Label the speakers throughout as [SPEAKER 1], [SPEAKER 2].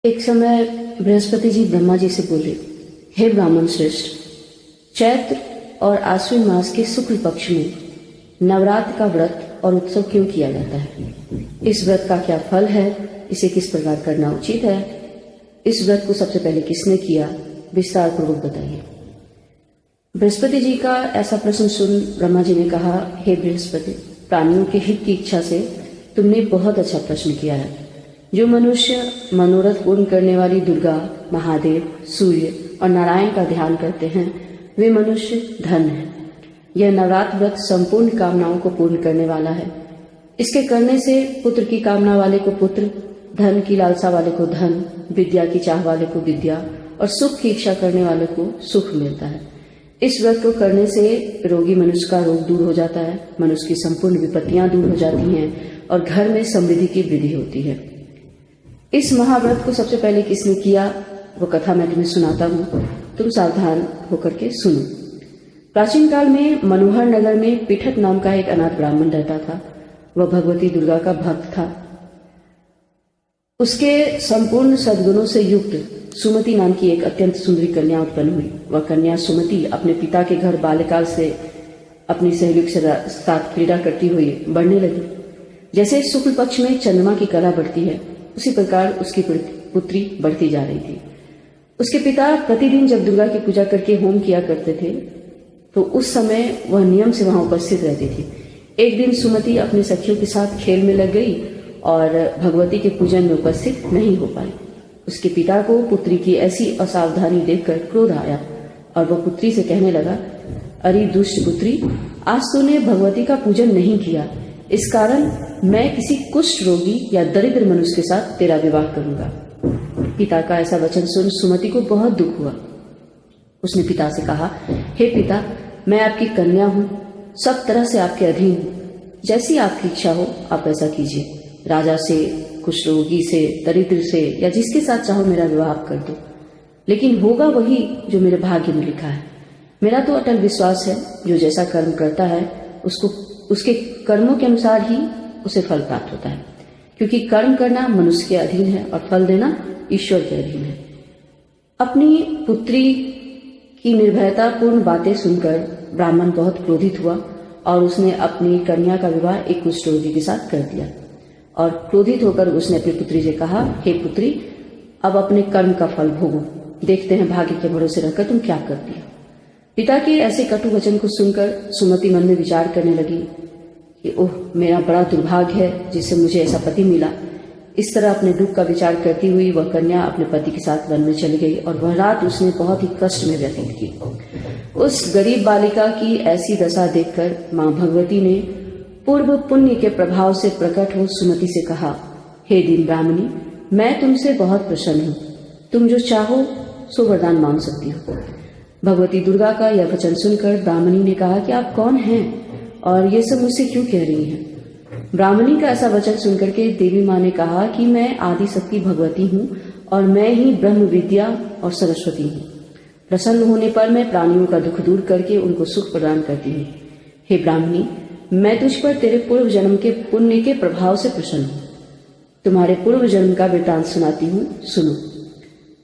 [SPEAKER 1] एक समय बृहस्पति जी ब्रह्मा जी से बोले, हे ब्राह्मण श्रेष्ठ, चैत्र और आश्विन मास के शुक्ल पक्ष में नवरात्र का व्रत और उत्सव क्यों किया जाता है? इस व्रत का क्या फल है? इसे किस प्रकार करना उचित है? इस व्रत को सबसे पहले किसने किया? विस्तार पूर्वक बताइए। बृहस्पति जी का ऐसा प्रश्न सुन ब्रह्मा जी ने कहा, हे बृहस्पति, प्राणियों के हित की इच्छा से तुमने बहुत अच्छा प्रश्न किया है। जो मनुष्य मनोरथ पूर्ण करने वाली दुर्गा, महादेव, सूर्य और नारायण का ध्यान करते हैं, वे मनुष्य धन है। यह नवरात्र व्रत संपूर्ण कामनाओं को पूर्ण करने वाला है। इसके करने से पुत्र की कामना वाले को पुत्र, धन की लालसा वाले को धन, विद्या की चाह वाले को विद्या और सुख की इच्छा करने वाले को सुख मिलता है। इस व्रत को करने से रोगी मनुष्य का रोग दूर हो जाता है, मनुष्य की संपूर्ण विपत्तियां दूर हो जाती हैं और घर में समृद्धि की वृद्धि होती है। इस महाव्रत को सबसे पहले किसने किया, वो कथा मैं तुम्हें सुनाता हूँ, तुम सावधान होकर के सुनो। प्राचीन काल में मनोहर नगर में पीठक नाम का एक अनाथ ब्राह्मण रहता था। वह भगवती दुर्गा का भक्त था। उसके संपूर्ण सद्गुणों से युक्त सुमति नाम की एक अत्यंत सुंदरी कन्या उत्पन्न हुई। वह कन्या सुमति अपने पिता के घर बाल्यकाल से अपनी सहेलियों के साथ क्रीड़ा करती हुई बढ़ने लगी। जैसे शुक्ल पक्ष में चंद्रमा की कला बढ़ती है, उसी प्रकार उसकी पुत्री बढ़ती जा रही थी। उसके पिता प्रतिदिन जब दुर्गा की पूजा करके होम किया करते थे, तो उस समय वह नियम से वहां उपस्थित रहती थी। एक दिन सुमति अपनी सखियों के साथ खेल में लग गई और भगवती के पूजन में उपस्थित नहीं हो पाई। उसके पिता को पुत्री की ऐसी असावधानी देखकर क्रोध आया और वह पुत्री से कहने लगा, अरे दुष्ट पुत्री, आज तूने भगवती का पूजन नहीं किया, इस कारण मैं किसी कुष्ठ रोगी या दरिद्र मनुष्य के साथ तेरा विवाह करूंगा। पिता का ऐसा वचन सुन सुमति को बहुत दुख हुआ। उसने पिता से कहा, हे पिता, मैं आपकी कन्या हूँ, सब तरह से आपके अधीन हूँ। जैसी आपकी इच्छा हो आप वैसा कीजिए। राजा से, कुष्ठ रोगी से, दरिद्र से या जिसके साथ चाहो मेरा विवाह कर दो, लेकिन होगा वही जो मेरे भाग्य में लिखा है। मेरा तो अटल विश्वास है, जो जैसा कर्म करता है उसको उसके कर्मों के अनुसार ही उसे फल प्राप्त होता है, क्योंकि कर्म करना मनुष्य के अधीन है और फल देना ईश्वर के अधीन है। अपनी पुत्री की निर्भयतापूर्ण बातें सुनकर ब्राह्मण बहुत क्रोधित हुआ और उसने अपनी कन्या का विवाह एक कुष्ठ रोगी के साथ कर दिया। और क्रोधित होकर उसने अपनी पुत्री से कहा, हे पुत्री, अब अपने कर्म का फल भोगो, देखते हैं भाग्य के भरोसे रहकर तुम क्या करती हो। पिता के ऐसे कटु वचन को सुनकर सुमति मन में विचार करने लगी कि ओह, मेरा बड़ा दुर्भाग्य है जिससे मुझे ऐसा पति मिला। इस तरह अपने दुख का विचार करती हुई वह कन्या अपने पति के साथ वन में चली गई और वह रात उसने बहुत ही कष्ट में व्यतीत की। उस गरीब बालिका की ऐसी दशा देखकर मां भगवती ने पूर्व पुण्य के प्रभाव से प्रकट हो सुमति से कहा, हे दीन ब्राह्मणी, मैं तुमसे बहुत प्रसन्न हूँ, तुम जो चाहो सो वरदान मांग सकती हो। भगवती दुर्गा का यह वचन सुनकर ब्राह्मणी ने कहा कि आप कौन हैं और ये सब मुझसे क्यों कह रही हैं? ब्राह्मणी का ऐसा वचन सुनकर के देवी माँ ने कहा कि मैं आदि शक्ति भगवती हूँ और मैं ही ब्रह्म विद्या और सरस्वती हूँ। प्रसन्न होने पर मैं प्राणियों का दुख दूर करके उनको सुख प्रदान करती हूँ। हे ब्राह्मणी, मैं तुझ पर तेरे पूर्व जन्म के पुण्य के प्रभाव से प्रसन्न हूँ। तुम्हारे पूर्व जन्म का वृतांत सुनाती हूँ, सुनो।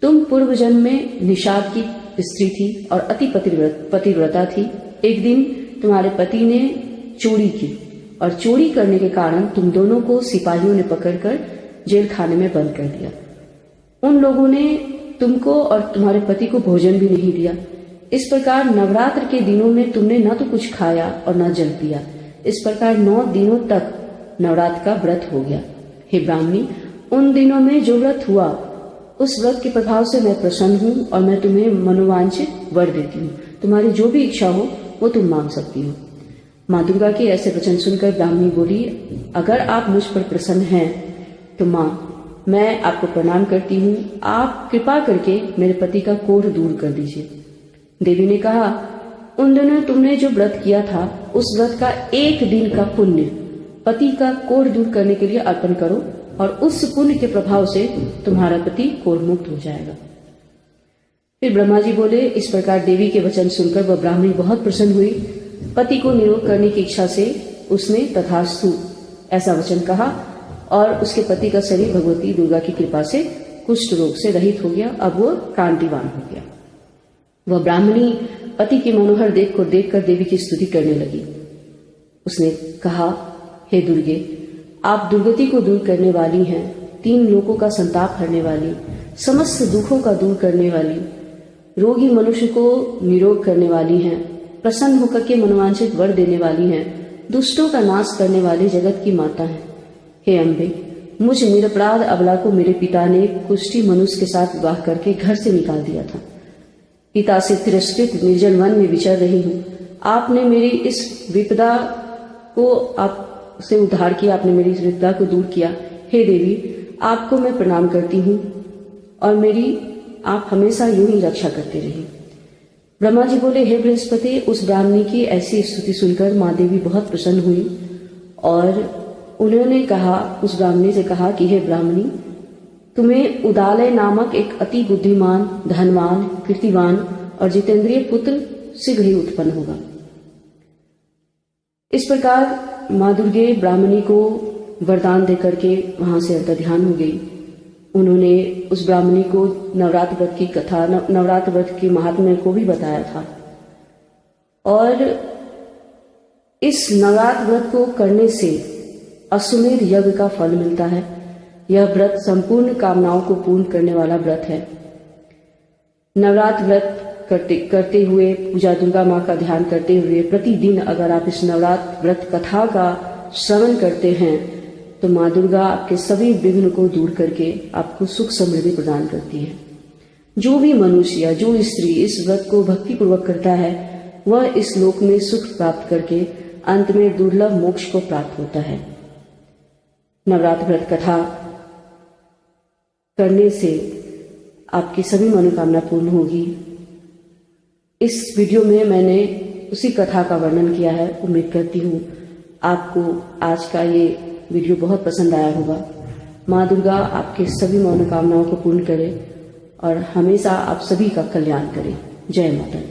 [SPEAKER 1] तुम पूर्व जन्म में निषाद की स्त्री थी और अति पतिव्रता थी। एक दिन तुम्हारे पति ने चोरी की और चोरी करने के कारण तुम दोनों को सिपाहियों ने पकड़कर जेल खाने में बंद कर दिया। उन लोगों ने तुमको और तुम्हारे पति को भोजन भी नहीं दिया। इस प्रकार नवरात्र के दिनों में तुमने न तो कुछ खाया और न जल पिया। इस प्रकार 9 दिनों तक नवरात्र का व्रत हो गया। हे ब्राह्मणी, उन दिनों में जो व्रत हुआ उस व्रत के प्रभाव से मैं प्रसन्न हूँ और मैं तुम्हें मनोवांछित वर देती हूँ। तुम्हारी जो भी इच्छा हो वो तुम मांग सकती हो। माँ दुर्गा के ऐसे वचन सुनकर ब्राह्मणी बोली, अगर आप मुझ पर प्रसन्न हैं तो माँ, मैं आपको प्रणाम करती हूँ। आप कृपा करके मेरे पति का कोढ़ दूर कर दीजिए। देवी ने कहा, उन दिनों तुमने जो व्रत किया था उस व्रत का 1 दिन का पुण्य पति का कोढ़ दूर करने के लिए अर्पण करो और उस पुण्य के प्रभाव से तुम्हारा पति कोढ़ मुक्त हो जाएगा। फिर ब्रह्मा जी बोले, इस प्रकार देवी के वचन सुनकर वह ब्राह्मणी बहुत प्रसन्न हुई। पति को निरोग करने की इच्छा से उसने तथास्तु ऐसा वचन कहा और उसके पति का शरीर भगवती दुर्गा की कृपा से कुष्ठ रोग से रहित हो गया। अब वो कांतिवान हो गया। वह ब्राह्मणी पति के मनोहर देह को देखकर देवी की स्तुति करने लगी। उसने कहा, हे दुर्गे, आप दुर्गति को दूर करने वाली हैं, 3 लोकों का संताप हरने वाली, समस्त दुखों का दूर करने वाली, रोगी मनुष्य को निरोग करने वाली हैं, प्रसन्न होकर के मनोवांछित वर देने वाली हैं, दुष्टों का नाश करने वाली जगत की माता हैं। हे अम्बे, मुझ निरपराध अबला को मेरे पिता ने कुष्ठी मनुष्य के साथ विवाह करके घर से निकाल दिया था। पिता से तिरस्कृत निर्जन वन में विचर रही हूँ। आपने मेरी इस विपदा को आप से उद्धार किया, आपने मेरी इस विपदा को दूर किया। हे देवी, आपको मैं प्रणाम करती हूँ और मेरी आप हमेशा यूं ही रक्षा करते रहिए। ब्रह्मा जी बोले, हे बृहस्पति, उस ब्राह्मणी की ऐसी स्तुति सुनकर माँ देवी बहुत प्रसन्न हुई और उन्होंने कहा, उस ब्राह्मणी से कहा कि हे ब्राह्मणी, तुम्हें उदालय नामक एक अति बुद्धिमान, धनवान, कीर्तिवान और जितेंद्रिय पुत्र शीघ्र ही उत्पन्न होगा। इस प्रकार माँ दुर्गे ब्राह्मणी को वरदान देकर के वहां से अंतर्ध्यान हो गई। उन्होंने उस ब्राह्मणी को नवरात्र व्रत की कथा, नवरात्र व्रत के महात्म्य को भी बताया था और इस नवरात्र व्रत को करने से अश्वमेध यज्ञ का फल मिलता है। यह व्रत संपूर्ण कामनाओं को पूर्ण करने वाला व्रत है। नवरात्र व्रत करते हुए, पूजा दुर्गा माँ का ध्यान करते हुए प्रतिदिन अगर आप इस नवरात्र व्रत कथा का श्रवण करते हैं तो माँ दुर्गा आपके सभी विघ्न को दूर करके आपको सुख समृद्धि प्रदान करती है। जो भी मनुष्य या जो स्त्री इस व्रत को भक्ति पूर्वक करता है वह इस लोक में सुख प्राप्त करके अंत में दुर्लभ मोक्ष को प्राप्त होता है। नवरात्र व्रत कथा करने से आपकी सभी मनोकामना पूर्ण होगी। इस वीडियो में मैंने उसी कथा का वर्णन किया है। उम्मीद करती हूँ आपको आज का ये वीडियो बहुत पसंद आया होगा। माँ दुर्गा आपके सभी मनोकामनाओं को पूर्ण करे और हमेशा आप सभी का कल्याण करे। जय माता दी।